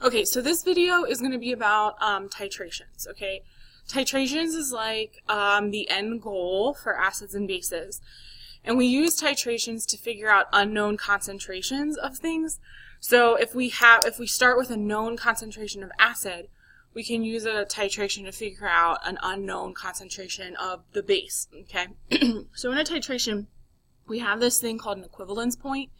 Okay, so this video is going to be about titrations, okay? Titrations is like the end goal for acids and bases. And we use titrations to figure out unknown concentrations of things. So if we start with a known concentration of acid, we can use a titration to figure out an unknown concentration of the base, okay? So in a titration, we have this thing called an equivalence point.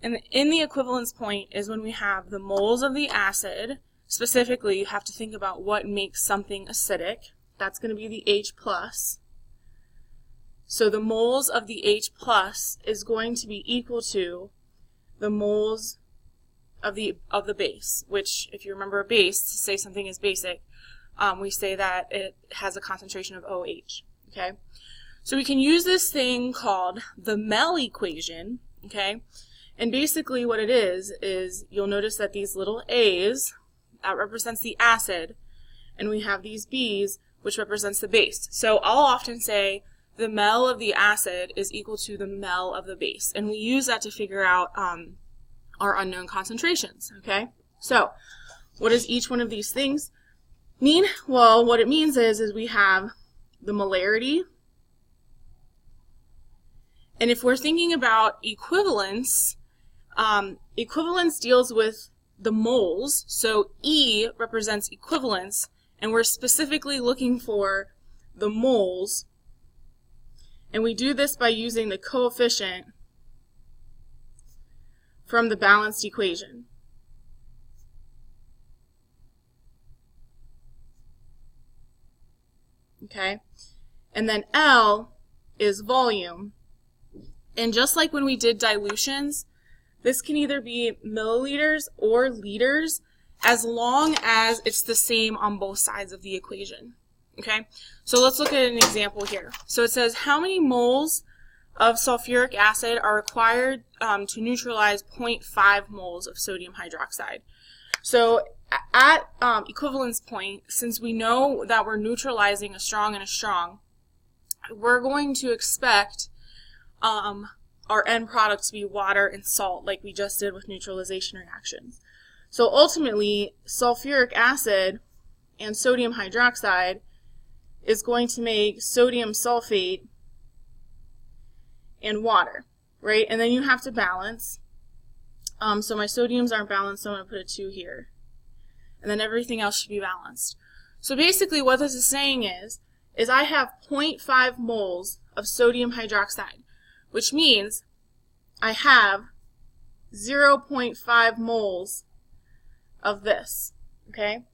And in the equivalence point is when we have the moles of the acid. Specifically, you have to think about what makes something acidic. That's going to be the H+. So the moles of the H+ is going to be equal to the moles of the base, which, if you remember a base, to say something is basic, we say that it has a concentration of OH, okay? So we can use this thing called the Mel equation, okay? And basically what it is you'll notice that these little A's, that represents the acid, and we have these B's, which represents the base. So I'll often say the Mel of the acid is equal to the Mel of the base. And we use that to figure out our unknown concentrations, okay? So what does each one of these things mean? Well, what it means is we have the molarity. And if we're thinking about equivalence, equivalence deals with the moles, so E represents equivalence, and we're specifically looking for the moles, and we do this by using the coefficient from the balanced equation. Okay, and then L is volume, and just like when we did dilutions, this can either be milliliters or liters as long as it's the same on both sides of the equation. Okay, so let's look at an example here. So it says how many moles of sulfuric acid are required to neutralize 0.5 moles of sodium hydroxide. So at equivalence point, since we know that we're neutralizing a strong and a strong, we're going to expect our end product to be water and salt, like we just did with neutralization reactions. So ultimately, sulfuric acid and sodium hydroxide is going to make sodium sulfate and water, right? And then you have to balance. So my sodiums aren't balanced, so I'm going to put a 2 here. And then everything else should be balanced. So basically what this is saying is I have 0.5 moles of sodium hydroxide, which means I have 0.5 moles of this, okay?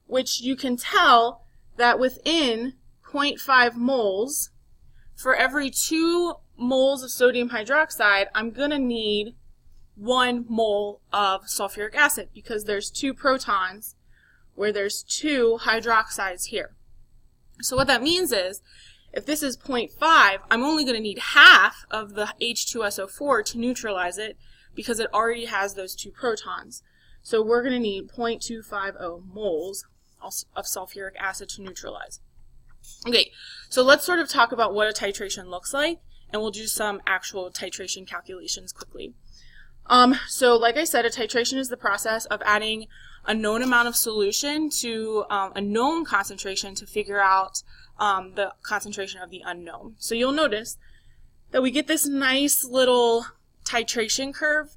Which you can tell that within 0.5 moles, for every 2 moles of sodium hydroxide, I'm going to need 1 mole of sulfuric acid because there's 2 protons where there's 2 hydroxides here. So what that means is, if this is 0.5, I'm only going to need half of the H2SO4 to neutralize it because it already has those 2 protons. So we're going to need 0.250 moles of sulfuric acid to neutralize. Okay, so let's sort of talk about what a titration looks like, and we'll do some actual titration calculations quickly. So like I said, a titration is the process of adding a known amount of solution to a known concentration to figure out the concentration of the unknown. So you'll notice that we get this nice little titration curve,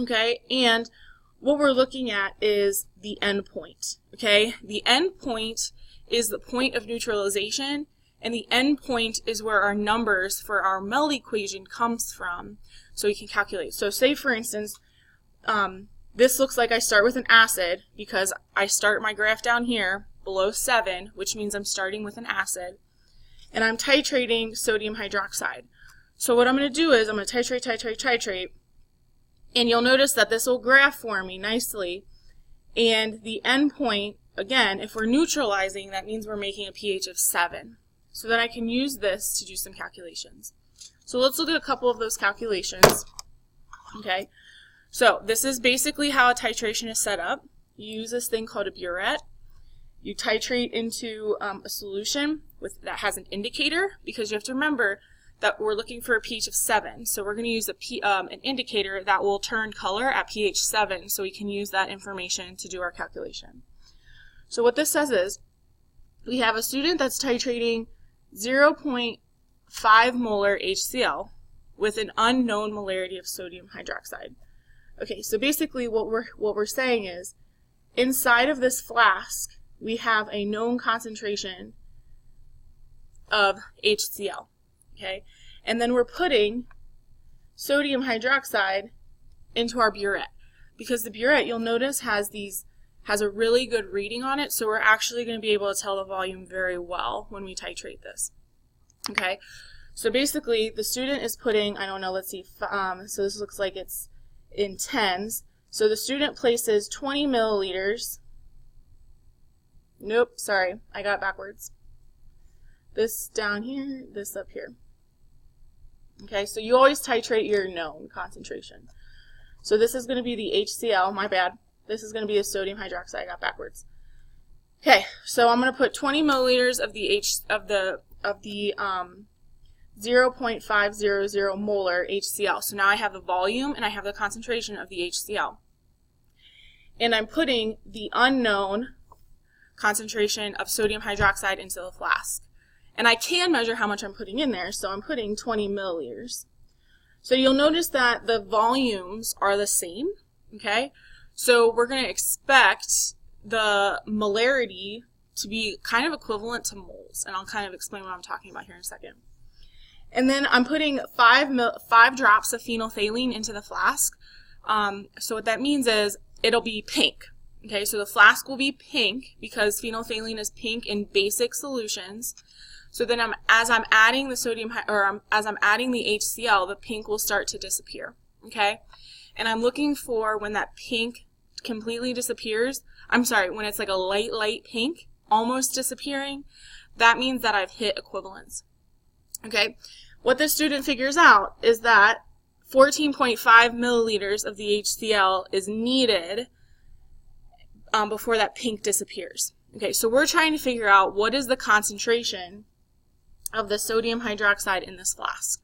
okay, and what we're looking at is the end point, okay? The end point is the point of neutralization, and the end point is where our numbers for our Mel equation comes from, so we can calculate. So say, for instance, this looks like I start with an acid because I start my graph down here below 7, which means I'm starting with an acid, and I'm titrating sodium hydroxide. So what I'm going to do is I'm going to titrate, and you'll notice that this will graph for me nicely, and the end point, again, if we're neutralizing, that means we're making a pH of 7. So then I can use this to do some calculations. So let's look at a couple of those calculations. Okay, so this is basically how a titration is set up. You use this thing called a burette. You titrate into a solution that has an indicator, because you have to remember that we're looking for a pH of 7. So we're going to use an indicator that will turn color at pH 7 so we can use that information to do our calculation. So what this says is we have a student that's titrating 0.5 molar HCl with an unknown molarity of sodium hydroxide. Okay, so basically what we're saying is inside of this flask we have a known concentration of HCl. Okay, and then we're putting sodium hydroxide into our burette, because the burette, you'll notice, has a really good reading on it, so we're actually going to be able to tell the volume very well when we titrate this. Okay, so basically the student is putting, I don't know, let's see, so this looks like it's in tens. So the student places 20 milliliters. Nope, sorry, I got it backwards. This down here, this up here. Okay, so you always titrate your known concentration. So this is going to be the HCl, my bad. This is going to be the sodium hydroxide, I got backwards. Okay, so I'm going to put 20 milliliters of the 0.500 molar HCl. So now I have the volume and I have the concentration of the HCl. And I'm putting the unknown concentration of sodium hydroxide into the flask. And I can measure how much I'm putting in there, so I'm putting 20 milliliters. So you'll notice that the volumes are the same, okay? So we're going to expect the molarity to be kind of equivalent to moles, and I'll kind of explain what I'm talking about here in a second. And then I'm putting 5 drops of phenolphthalein into the flask. So what that means is it'll be pink. Okay, so the flask will be pink because phenolphthalein is pink in basic solutions. So then as I'm adding the HCl, the pink will start to disappear. Okay, and I'm looking for when that pink completely disappears. I'm sorry, when it's like a light pink, almost disappearing, that means that I've hit equivalence. Okay, what the student figures out is that 14.5 milliliters of the HCl is needed before that pink disappears. Okay, so we're trying to figure out what is the concentration of the sodium hydroxide in this flask.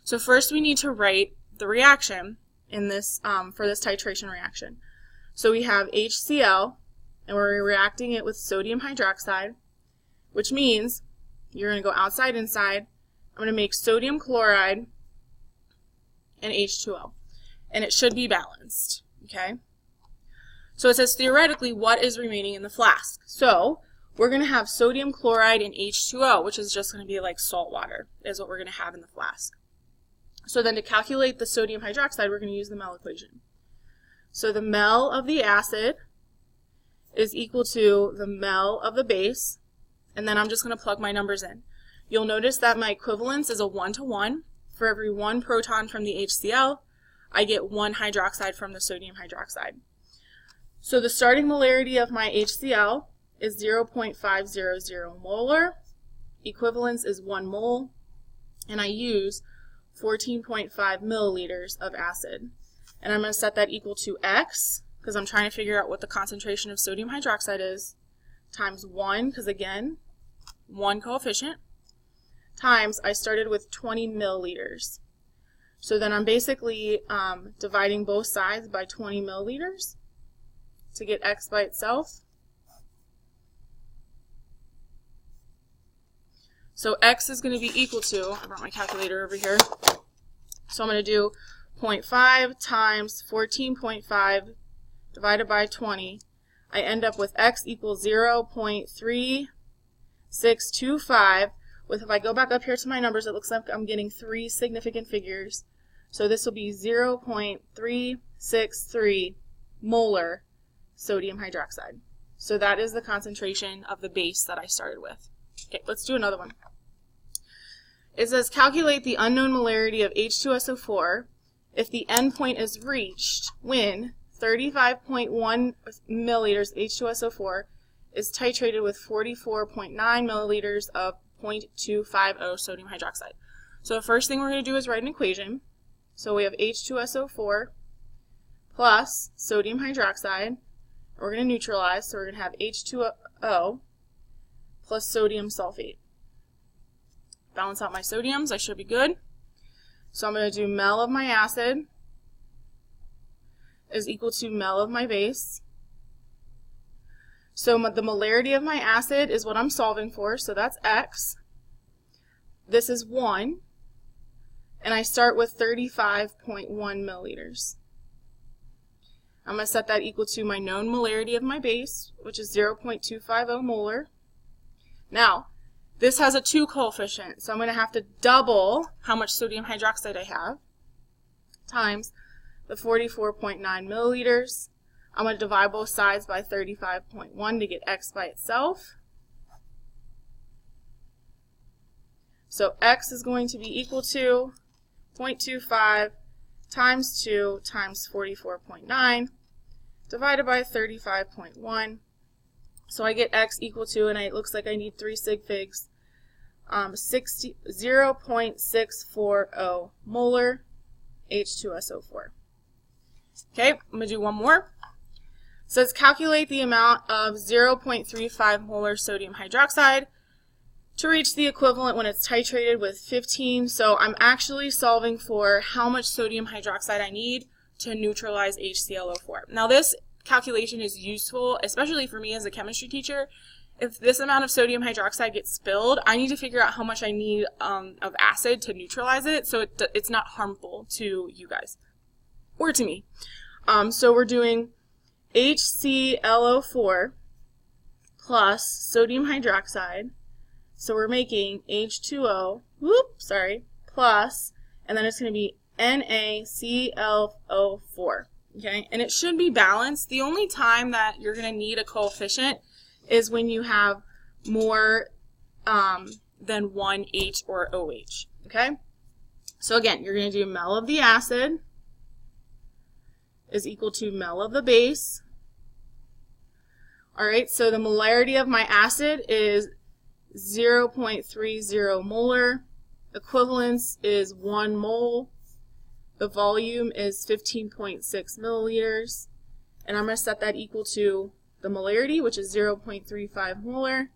So first we need to write the reaction in this for this titration reaction. So we have HCl, and we're reacting it with sodium hydroxide, which means you're going to go outside, inside. I'm going to make sodium chloride and H2O, and it should be balanced. Okay. So it says theoretically what is remaining in the flask. So we're going to have sodium chloride and H2O, which is just going to be like salt water, is what we're going to have in the flask. So then to calculate the sodium hydroxide, we're going to use the Mel equation. So the Mel of the acid is equal to the Mel of the base, and then I'm just going to plug my numbers in. You'll notice that my equivalence is a 1-to-1. For every 1 proton from the HCl, I get 1 hydroxide from the sodium hydroxide. So the starting molarity of my HCl is 0.500 molar. Equivalence is 1 mole. And I use 14.5 milliliters of acid. And I'm going to set that equal to X, because I'm trying to figure out what the concentration of sodium hydroxide is, times 1, because again, 1 coefficient, times I started with 20 milliliters. So then I'm basically dividing both sides by 20 milliliters to get X by itself. So X is going to be equal to, I brought my calculator over here, so I'm going to do 0.5 times 14.5 divided by 20. I end up with X equals 0.3625. If I go back up here to my numbers, it looks like I'm getting 3 significant figures. So this will be 0.363 molar sodium hydroxide. So that is the concentration of the base that I started with. Okay, let's do another one. It says calculate the unknown molarity of H2SO4 if the endpoint is reached when 35.1 milliliters H2SO4 is titrated with 44.9 milliliters of 0.250 sodium hydroxide. So the first thing we're going to do is write an equation. So we have H2SO4 plus sodium hydroxide. We're going to neutralize, so we're going to have H2O plus sodium sulfate. balance out my sodiums. I should be good. So I'm going to do mel of my acid is equal to mel of my base. So the molarity of my acid is what I'm solving for, so that's X. This is 1, and I start with 35.1 milliliters. I'm going to set that equal to my known molarity of my base, which is 0.250 molar. Now, this has a 2 coefficient, so I'm going to have to double how much sodium hydroxide I have times the 44.9 milliliters. I'm going to divide both sides by 35.1 to get X by itself. So X is going to be equal to 0.25 times 2 times 44.9 divided by 35.1. So I get X equal to, and it looks like I need 3 sig figs, 0.640 molar H2SO4. Okay, I'm going to do one more. It says calculate the amount of 0.35 molar sodium hydroxide to reach the equivalent when it's titrated with 15. So I'm actually solving for how much sodium hydroxide I need to neutralize HClO4. Now this calculation is useful, especially for me as a chemistry teacher. If this amount of sodium hydroxide gets spilled, I need to figure out how much I need of acid to neutralize it so it's not harmful to you guys or to me. So we're doing HClO4 plus sodium hydroxide. So we're making H2O, plus, and then it's going to be NaClO4. Okay, and it should be balanced. The only time that you're going to need a coefficient is when you have more than one H or OH. Okay, so again, you're going to do mel of the acid is equal to mel of the base. All right, so the molarity of my acid is 0.30 molar. Equivalence is 1 mole. The volume is 15.6 milliliters. And I'm going to set that equal to the molarity, which is 0.35 molar.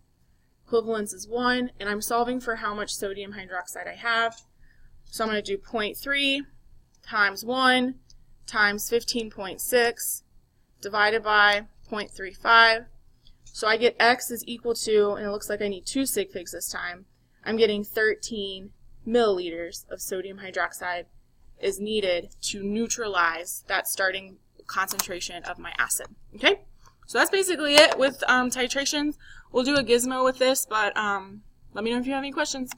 Equivalence is 1. And I'm solving for how much sodium hydroxide I have. So I'm going to do 0.3 times 1 times 15.6 divided by 0.35. So I get X is equal to, and it looks like I need 2 sig figs this time, I'm getting 13 milliliters of sodium hydroxide is needed to neutralize that starting concentration of my acid. Okay, so that's basically it with titrations. We'll do a gizmo with this, but let me know if you have any questions.